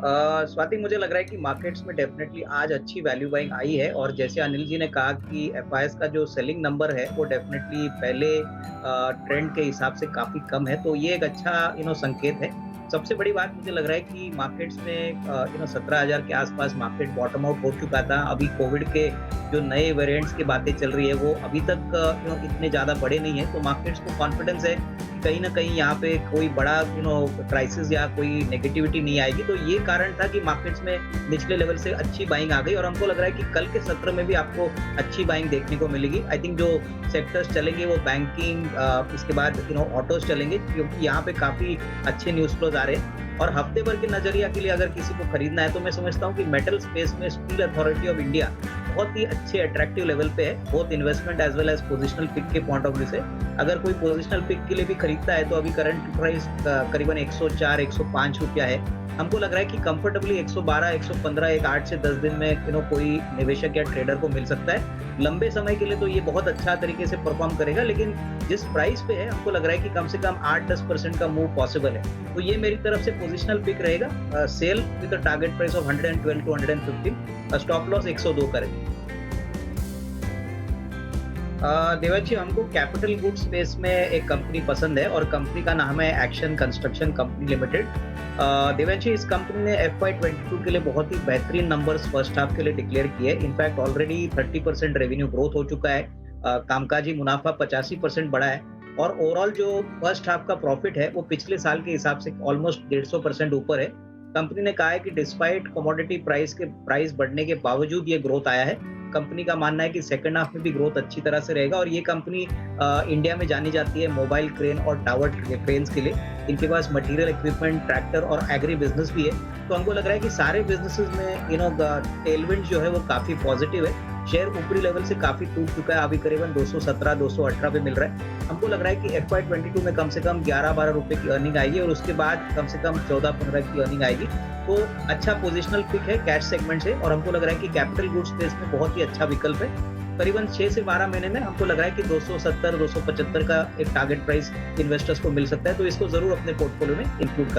स्वाति मुझे लग रहा है कि मार्केट्स में डेफ़िनेटली आज अच्छी वैल्यू बाइंग आई है और जैसे अनिल जी ने कहा कि एफआईएस का जो सेलिंग नंबर है वो डेफ़िनेटली पहले ट्रेंड के हिसाब से काफ़ी कम है, तो ये एक अच्छा संकेत है। सबसे बड़ी बात मुझे लग रहा है कि मार्केट्स में 17,000 के आस-पास मार्केट बॉटम आउट हो चुका था। अभी कोविड के जो नए वेरिएंट्स की बातें चल रही है वो अभी तक इतने ज़्यादा बड़े नहीं हैं, तो मार्केट्स को कॉन्फिडेंस है कहीं न कहीं यहाँ पे कोई बड़ा क्राइसिस या कोई नेगेटिविटी नहीं आएगी। तो ये कारण था कि मार्केट्स में निचले लेवल से अच्छी बाइंग आ गई और हमको लग रहा है कि कल के सत्र में भी आपको अच्छी बाइंग देखने को मिलेगी। आई थिंक जो सेक्टर्स चलेंगे वो बैंकिंग इसके बाद ऑटोज़ चलेंगे क्योंकि यहाँ पे काफ़ी अच्छे न्यूज़ फ्लोज़ आ रहे हैं। और हफ्ते भर के नज़रिया के लिए अगर किसी को खरीदना है तो मैं समझता हूँ कि मेटल स्पेस में स्टील अथॉरिटी ऑफ इंडिया बहुत ही अच्छे अट्रैक्टिव लेवल पे है, both investment as well as positional pick के पॉइंट ऑफ व्यू से। अगर कोई पोजिशनल पिक के लिए भी खरीदता है तो अभी करंट प्राइस करीबन 104 105 रुपया है। हमको लग रहा है कि कंफर्टेबली 112 115 एक 8 से 10 दिन में कोई निवेशक या ट्रेडर को मिल सकता है। लंबे समय के लिए तो ये बहुत अच्छा तरीके से परफॉर्म करेगा, लेकिन जिस प्राइस पे है हमको लग रहा है कि कम से कम 8-10% का मूव पॉसिबल है। तो ये मेरी तरफ से पोजिशनल पिक रहेगा, sell with a target price of 112 to 115, stop loss 102 करेंगे। देवांशी हमको कैपिटल गुड्स स्पेस में एक कंपनी पसंद है और कंपनी का नाम है action construction company limited. Devanshi इस कंपनी ने FY22 के लिए बहुत ही बेहतरीन नंबर्स फर्स्ट हाफ के लिए डिक्लेयर किए। इनफैक्ट ऑलरेडी 30% रेवेन्यू ग्रोथ हो चुका है, कामकाजी मुनाफा 85% बढ़ा है और ओवरऑल जो फर्स्ट हाफ का प्रॉफिट है वो पिछले साल के हिसाब से ऑलमोस्ट 150% ऊपर है। कंपनी ने कहा है कि डिस्पाइट कमोडिटी प्राइस बढ़ने के बावजूद ये ग्रोथ आया है। कंपनी का मानना है कि सेकंड हाफ में भी ग्रोथ अच्छी तरह से रहेगा और ये कंपनी इंडिया में जानी जाती है मोबाइल क्रेन और टावर क्रेन्स के लिए। इनके पास मटेरियल इक्विपमेंट, ट्रैक्टर और एग्री बिजनेस भी है। तो हमको लग रहा है कि सारे बिजनेसेस में टेलविंड जो है वो काफी पॉजिटिव है। शेयर ऊपरी लेवल से काफी टूट चुका है, अभी करीबन 217 218 पे मिल रहा है। हमको लग रहा है कि FY22 में कम से कम 11-12 रुपए की अर्निंग आएगी और उसके बाद कम से कम 14-15 की अर्निंग आएगी। तो अच्छा पोजिशनल पिक है कैश सेगमेंट से और हमको लग रहा है कि कैपिटल गुड्स स्पेस में बहुत ही अच्छा विकल्प है। करीबन 6 से 12 महीने में हमको लग रहा है कि 270 275 का एक टारगेट प्राइस इन्वेस्टर्स को मिल सकता है, तो इसको जरूर अपने पोर्टफोलियो में इंक्लूड कर